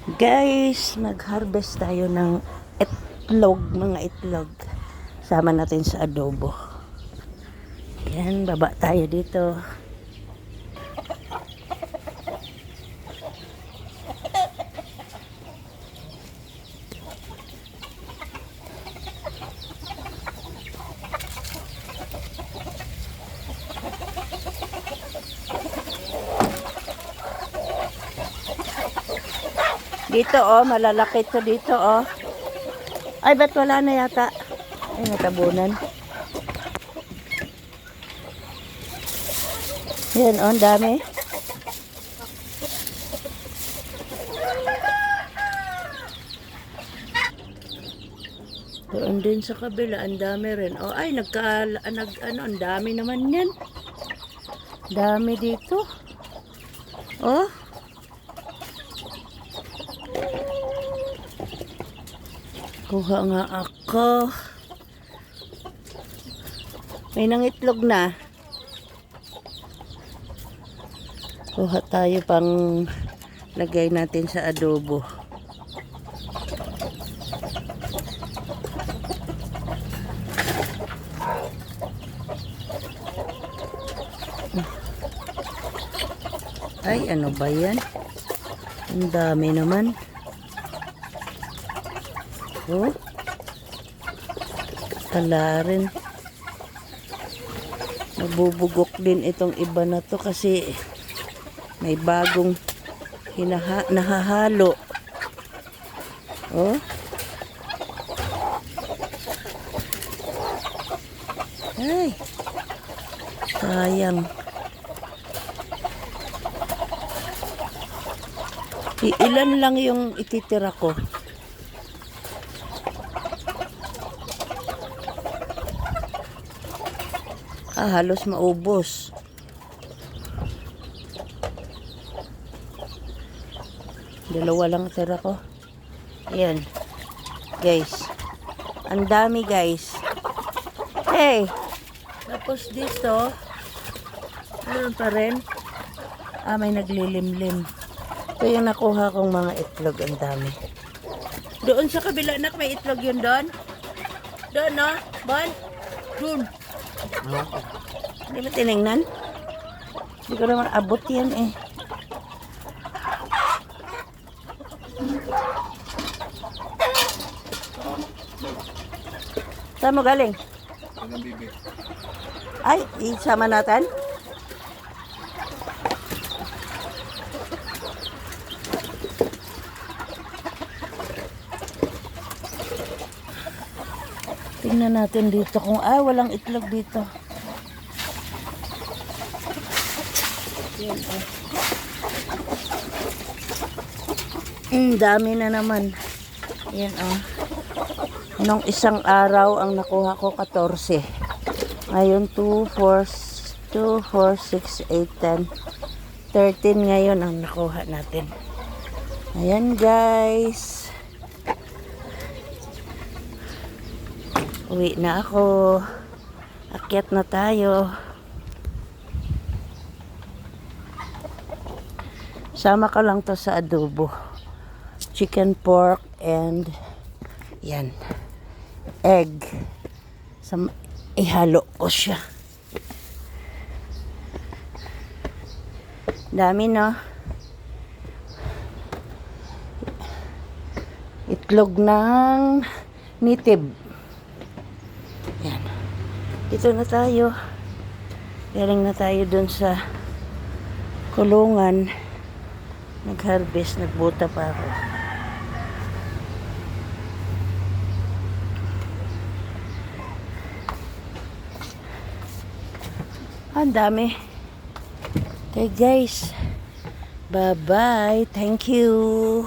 Guys, mag-harvest tayo ng itlog, mga itlog. Sama natin sa adobo. Yan, baba tayo dito. Dito oh, malalaki to dito oh. Ay, ba't wala na yata? Ay, natabunan. Yan oh, ang dami. Doon din sa kabila, ang dami rin. Oh, ay, ang dami naman yan. Dami dito. Oh. Kuha nga ako. May nangitlog na. Kuha tayo pang lagay natin sa adobo. Ay, ano ba yan? Ang dami naman. Oh. Kala rin. Nabubugok din itong iba na to kasi may bagong nahahalo. Oh. Ay. Sayang. Ilan lang yung ititira ko. Halos maubos. Dalawa lang tira ko. Ayan. Guys. Ang dami guys. Hey. Tapos dito. Meron pa rin. Ah, may naglilimlim. Ito yung nakuha kong mga itlog. Ang dami. Doon sa kabila nak may itlog yun doon. Doon no? Bon? Doon. Hindi mo tinignan? Hindi ko naman abot yan eh. Saan mo galing? Ay, isama natin? Tingnan natin dito kung walang itlog dito. Yan, dami na naman. Yan oh. Nung isang araw ang nakuha ko 14. Ngayon 2, 4, 6, 8, 10. 13 ngayon ang nakuha natin. Ayan guys. Uwi na ako. Akyat na tayo. Sama ka lang to sa adobo. Chicken, pork, and yan. Egg. Ihalo ko siya. Dami no? Itlog ng native. Yan. Dito na tayo. Galing na tayo dun sa kulungan. Nag-harvest, nagbuta pa ako. Ang dami. Okay guys. Bye-bye. Thank you.